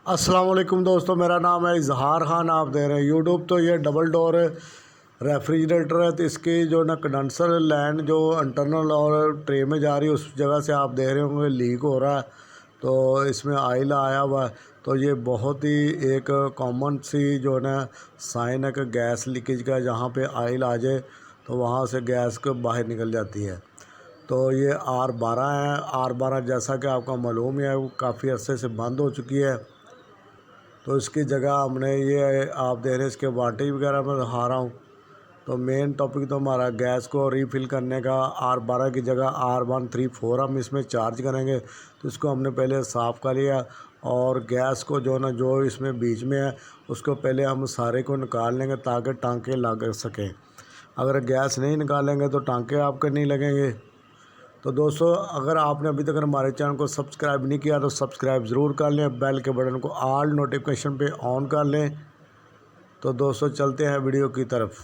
अस्सलाम वालेकुम दोस्तों, मेरा नाम है इजहार ख़ान। आप दे रहे हैं यूट्यूब। तो ये डबल डोर रेफ्रिजरेटर है। तो इसकी जो ना कंडेंसर लाइन जो इंटरनल और ट्रे में जा रही है, उस जगह से आप देख रहे होंगे लीक हो रहा है। तो इसमें ऑयल आया हुआ है। तो ये बहुत ही एक कॉमन सी जो है ना साइन है कि गैस लीकेज का। जहाँ पे ऑयल आ जाए तो वहाँ से गैस को बाहर निकल जाती है। तो ये R12 है। R12 जैसा कि आपका मालूम है वो काफ़ी अरसे से बंद हो चुकी है। तो इसकी जगह हमने ये आप दे रहे हैं इसके वाटेज वगैरह मैं दिखा रहा हूँ। तो मेन टॉपिक तो हमारा गैस को रीफ़िल करने का। R12 की जगह R134 हम इसमें चार्ज करेंगे। तो इसको हमने पहले साफ़ कर लिया और गैस को जो ना जो इसमें बीच में है उसको पहले हम सारे को निकाल लेंगे ताकि टांके लग सकें। अगर गैस नहीं निकालेंगे तो टांके आपके नहीं लगेंगे। तो दोस्तों, अगर आपने अभी तक हमारे चैनल को सब्सक्राइब नहीं किया तो सब्सक्राइब ज़रूर कर लें। बेल के बटन को ऑल नोटिफिकेशन पे ऑन कर लें। तो दोस्तों, चलते हैं वीडियो की तरफ।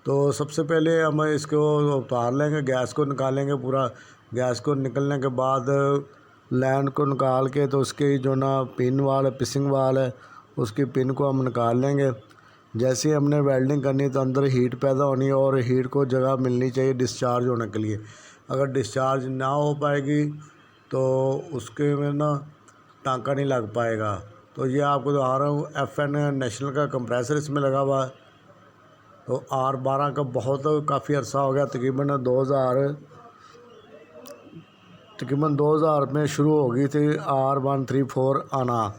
तो सबसे पहले हम इसको उतार लेंगे, गैस को निकालेंगे पूरा। गैस को निकलने के बाद लाइन को निकाल के तो उसकी जो ना पिन वाल है, पिसिंग वाल है, उसकी पिन को हम निकाल लेंगे। जैसे ही हमने वेल्डिंग करनी तो अंदर हीट पैदा होनी है और हीट को जगह मिलनी चाहिए डिस्चार्ज होने के लिए। अगर डिस्चार्ज ना हो पाएगी तो उसके में ना टांका नहीं लग पाएगा। तो ये आपको दिखा रहा हूँ FN नेशनल का कंप्रेसर इसमें लगा हुआ है। तो R12 का बहुत काफ़ी अर्सा हो गया, तकरीबन 2000 में शुरू हो गई थी R134 आना।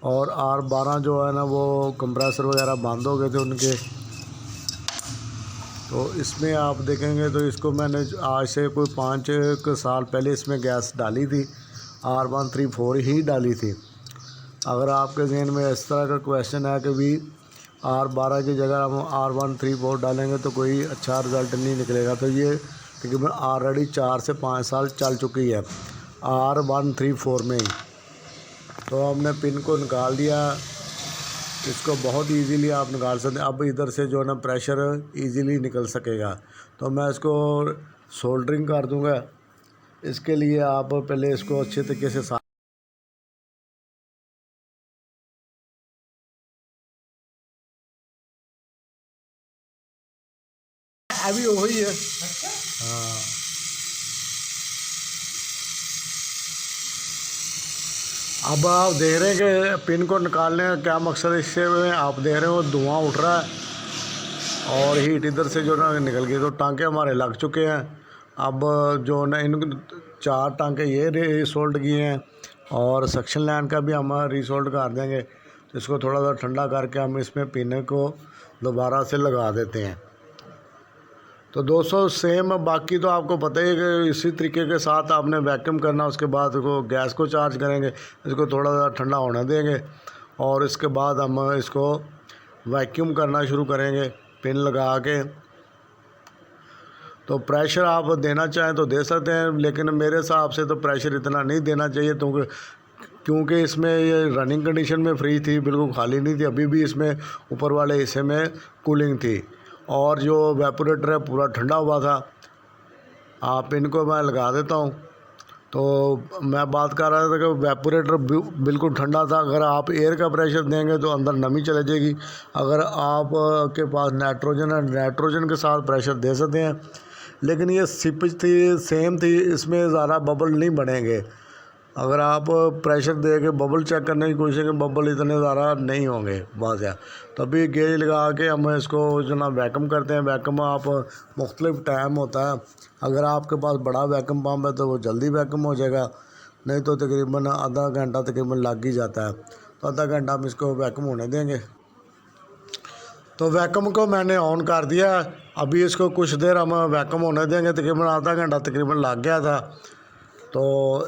और R12 जो है ना वो कंप्रेसर वगैरह बंद हो गए थे उनके। तो इसमें आप देखेंगे तो इसको मैंने आज से कोई 5 साल पहले इसमें गैस डाली थी, R134 ही डाली थी। अगर आपके जहन में इस तरह का क्वेश्चन है कि भी R12 की जगह हम R134 डालेंगे तो कोई अच्छा रिज़ल्ट नहीं निकलेगा, तो ये तकरीबन ऑलरेडी 4 से 5 साल चल चुकी है R134 में ही। तो हमने पिन को निकाल दिया। इसको बहुत इजीली आप निकाल सकते हैं। अब इधर से जो है ना प्रेशर इजीली निकल सकेगा। तो मैं इसको सोल्डरिंग कर दूंगा। इसके लिए आप पहले इसको अच्छे तरीके से अभी वही है। हाँ, अब आप देख रहे हैं कि पिन को निकालने का क्या मकसद है। इससे आप देख रहे हो धुआं उठ रहा है और हीट इधर से जो ना निकल गई। तो टांके हमारे लग चुके हैं। अब जो ना इन 4 टांके ये रीसोल्ड किए हैं और सक्शन लाइन का भी हम रीसोल्ड कर देंगे। तो इसको थोड़ा सा ठंडा करके हम इसमें पिन को दोबारा से लगा देते हैं। तो दोस्तों, सेम बाकी तो आपको पता ही है कि इसी तरीके के साथ आपने वैक्यूम करना। उसके बाद को गैस को चार्ज करेंगे, इसको थोड़ा सा ठंडा होने देंगे और इसके बाद हम इसको वैक्यूम करना शुरू करेंगे पिन लगा के। तो प्रेशर आप देना चाहें तो दे सकते हैं, लेकिन मेरे हिसाब से तो प्रेशर इतना नहीं देना चाहिए क्योंकि इसमें ये रनिंग कंडीशन में फ्री थी, बिल्कुल खाली नहीं थी। अभी भी इसमें ऊपर वाले हिस्से में कूलिंग थी और जो वेपोरेटर है पूरा ठंडा हुआ था। आप इनको मैं लगा देता हूँ। तो मैं बात कर रहा था कि वेपोरेटर बिल्कुल ठंडा था। अगर आप एयर का प्रेशर देंगे तो अंदर नमी चले जाएगी। अगर आप के पास नाइट्रोजन है, नाइट्रोजन के साथ प्रेशर दे सकते हैं। लेकिन ये सिपिच थी, सेम थी, इसमें ज़्यादा बबल नहीं बनेंगे। अगर आप प्रेशर दे के बबल चेक करने की कोशिश करें, बबल इतने ज़्यादा नहीं होंगे बाज़। तभी गेज लगा के हम इसको जो ना वैक्यूम करते हैं। वैक्यूम आप मुख्तलिफ टाइम होता है। अगर आपके पास बड़ा वैक्यूम पम्प है तो वो जल्दी वैक्यूम हो जाएगा, नहीं तो तकरीबन आधा घंटा तकरीबन लग ही जाता है। तो आधा घंटा हम इसको वैक्यूम होने देंगे। तो वैक्यूम को मैंने ऑन कर दिया। अभी इसको कुछ देर हम वैक्यूम होने देंगे, तकरीबन आधा घंटा तकरीबन लग गया था। तो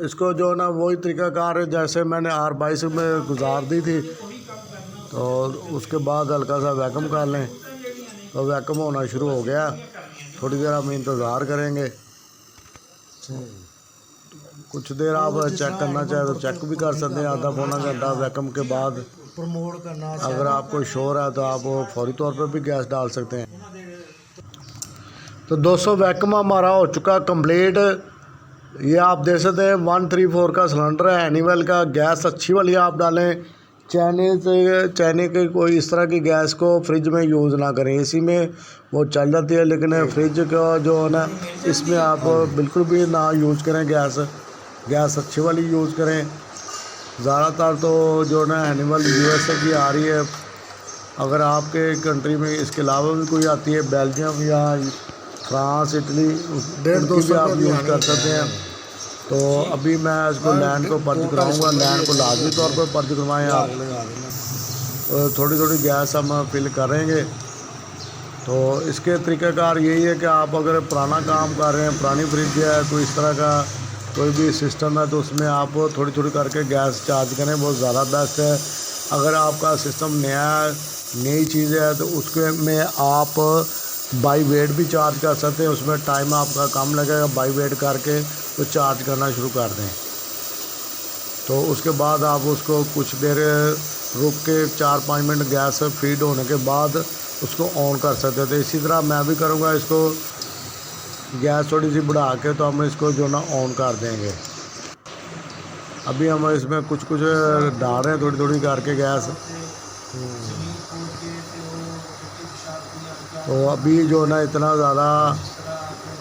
इसको जो ना वही तरीक़ाकार है जैसे मैंने R22 में गुजार दी थी। तो उसके बाद हल्का सा वैक्यूम कर लें। तो वैक्यूम होना शुरू हो गया। थोड़ी देर हम इंतज़ार करेंगे। कुछ देर आप चेक करना चाहे तो चेक भी कर सकते हैं, आधा पौना घंटा वैक्यूम के बाद। प्रमोट करना अगर आपको शोर है तो आप फौरी तौर पर भी गैस डाल सकते हैं। तो दोस्तों, वैक्यूम हमारा हो चुका कंप्लीट। ये आप देख सकते हैं 134 का सिलेंडर है, एनिमल का। गैस अच्छी वाली आप डालें। चाइनीज की कोई इस तरह की गैस को फ्रिज में यूज़ ना करें, इसी में वो चल जाती है, लेकिन फ्रिज का जो है ना, इसमें आप बिल्कुल भी ना यूज़ करें गैस अच्छी वाली यूज़ करें। ज़्यादातर तो जो ना एनिमल USA की आ रही है। अगर आपके कंट्री में इसके अलावा भी कोई आती है, बेल्जियम या फ्रांस, इटली, उनकी भी आप यूज़ कर सकते हैं। तो अभी मैं इसको लैंड को पर्ज कराऊँगा। लैंड को लाजमी तौर पर पर्ज करवाएँ आप। थोड़ी थोड़ी गैस हम फिल करेंगे। तो इसके तरीक़ाकार यही है कि आप अगर पुराना काम कर रहे हैं, पुरानी फ्रिज है, तो इस तरह का कोई भी सिस्टम है, तो उसमें आप थोड़ी थोड़ी करके गैस चार्ज करें, बहुत ज़्यादा बेस्ट है। अगर आपका सिस्टम नई चीज़ है तो उसके में आप बाई वेट भी चार्ज कर सकते हैं। उसमें टाइम आपका कम लगेगा, बाई वेट करके तो चार्ज करना शुरू कर दें। तो उसके बाद आप उसको कुछ देर रुक के 4-5 मिनट गैस फीड होने के बाद उसको ऑन कर सकते हैं। तो इसी तरह मैं भी करूँगा, इसको गैस थोड़ी सी बढ़ा के तो हम इसको जो ना ऑन कर देंगे। अभी हम इसमें कुछ डाल रहे हैं थोड़ी थोड़ी करके गैस। तो अभी जो ना इतना ज़्यादा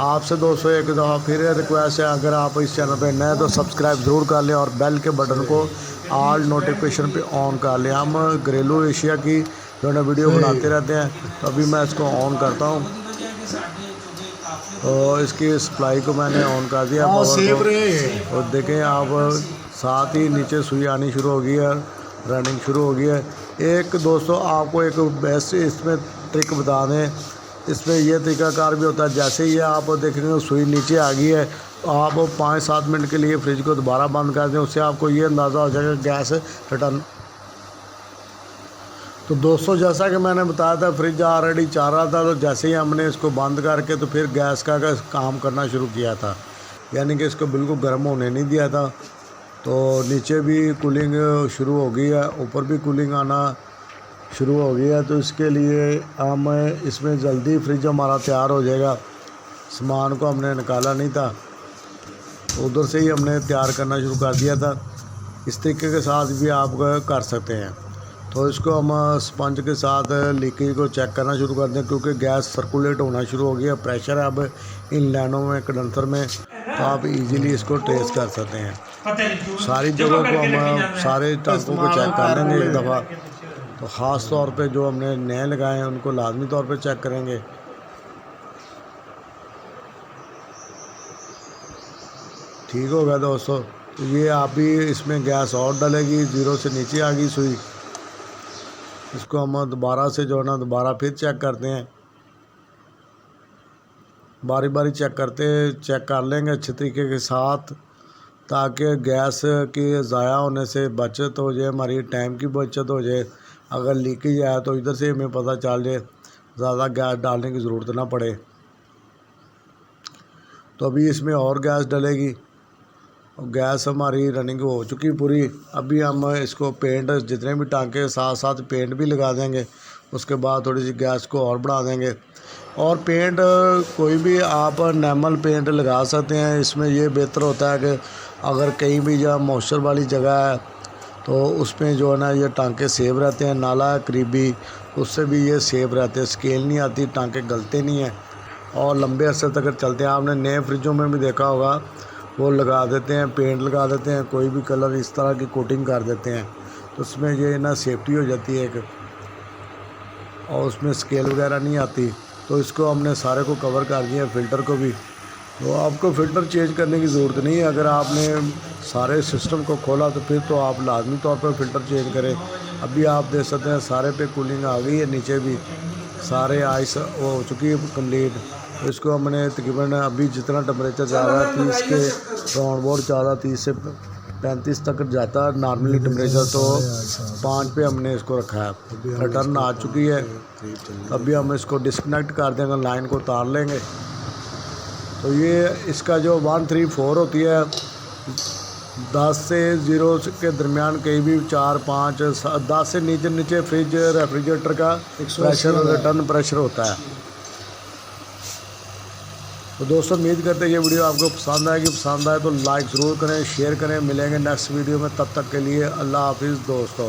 आपसे दोस्तों एक दफ़ा फिर रिक्वेस्ट है, अगर आप इस चैनल पे नए तो सब्सक्राइब ज़रूर कर लें और बेल के बटन को ऑल नोटिफिकेशन पे ऑन कर लें। हम घरेलू एशिया की जो ना वीडियो बनाते रहते हैं। तो अभी मैं इसको ऑन करता हूँ। तो इसकी सप्लाई को मैंने ऑन कर दिया पावर को। और देखें आप, साथ ही नीचे सुई आनी शुरू हो गई है, रनिंग शुरू हो गई है। एक दोस्तों आपको एक बेस्ट इसमें ट्रिक बता दें, इसमें यह तरीकाकार भी होता है। जैसे ही आप देखेंगे सुई नीचे आ गई है, तो आप 5-7 मिनट के लिए फ्रिज को दोबारा बंद कर दें। उससे आपको ये अंदाज़ा हो जाएगा गैस रिटर्न। तो दोस्तों जैसा कि मैंने बताया था, फ्रिज ऑलरेडी चल रहा था, तो जैसे ही हमने इसको बंद करके तो फिर गैस का काम करना शुरू किया था, यानी कि इसको बिल्कुल गर्म होने नहीं दिया था। तो नीचे भी कूलिंग शुरू हो गई है, ऊपर भी कूलिंग आना शुरू हो गया है। तो इसके लिए हम इसमें जल्दी फ्रिज हमारा तैयार हो जाएगा। सामान को हमने निकाला नहीं था, तो उधर से ही हमने तैयार करना शुरू कर दिया था। इस तरीके के साथ भी आप कर सकते हैं। तो इसको हम स्पंज के साथ लीकेज को चेक करना शुरू कर दें, क्योंकि गैस सर्कुलेट होना शुरू हो गया। प्रेशर है अब इन लाइनों में, कंडेंसर में, तो आप इजीली इसको ट्रेस कर सकते हैं। सारी जगहों को हम सारे टांकों को चेक कर लेंगे एक दफ़ा। तो ख़ास तौर पे जो हमने नए लगाए हैं उनको लाजमी तौर पे चेक करेंगे। ठीक हो गया दोस्तों। तो ये आप भी इसमें गैस और डलेगी, 0 से नीचे आ गई सुई। इसको हम दोबारा से जो है ना दोबारा फिर चेक करते हैं। बारी बारी चेक कर लेंगे अच्छे तरीके के साथ, ताकि गैस के ज़ाया होने से बचत हो जाए, हमारी टाइम की बचत हो जाए। अगर लीकेज आया तो इधर से हमें पता चल जाए, ज़्यादा गैस डालने की ज़रूरत ना पड़े। तो अभी इसमें और गैस डलेगी। गैस हमारी रनिंग हो चुकी पूरी। अभी हम इसको पेंट, जितने भी टांके साथ साथ पेंट भी लगा देंगे। उसके बाद थोड़ी सी गैस को और बढ़ा देंगे। और पेंट कोई भी आप नॉर्मल पेंट लगा सकते हैं। इसमें ये बेहतर होता है कि अगर कहीं भी जहाँ मॉइस्चर वाली जगह है तो उसमें जो है ना ये टांके सेव रहते हैं। नाला करीबी, उससे भी ये सेव रहते हैं, स्केल नहीं आती, टांके गलते नहीं हैं और लंबे अरसे तक चलते हैं। आपने नए फ्रिजों में भी देखा होगा, वो लगा देते हैं, पेंट लगा देते हैं, कोई भी कलर इस तरह की कोटिंग कर देते हैं। तो उसमें ये ना सेफ्टी हो जाती है एक, और उसमें स्केल वगैरह नहीं आती। तो इसको हमने सारे को कवर कर दिया, फ़िल्टर को भी। तो आपको फ़िल्टर चेंज करने की ज़रूरत नहीं है। अगर आपने सारे सिस्टम को खोला तो फिर तो आप लाजमी तौर पर फ़िल्टर चेंज करें। अभी आप देख सकते हैं सारे पे कूलिंग आ गई है, नीचे भी सारे आइस हो चुकी है कम्प्लीट। तो इसको हमने तकरीबन अभी जितना टेम्परेचर जा रहा है 30 के राउंड बोर्ड ज़्यादा, 30 से 35 तक जाता है नॉर्मली टेम्परेचर। तो 5 पे हमने इसको रखा है। रिटर्न आ चुकी है। अभी हम इसको डिस्कनेक्ट कर देंगे, लाइन को उतार लेंगे। तो ये इसका जो 134 होती है, 10 से 0 के दरमियान कहीं भी 4, 5, 10 से नीचे फ्रिज रेफ्रिजरेटर का प्रेशर, रिटर्न प्रेशर होता है। तो दोस्तों उम्मीद करते हैं ये वीडियो आपको पसंद आएगी। पसंद आए तो लाइक ज़रूर करें, शेयर करें। मिलेंगे नेक्स्ट वीडियो में, तब तक के लिए अल्लाह हाफिज़ दोस्तों।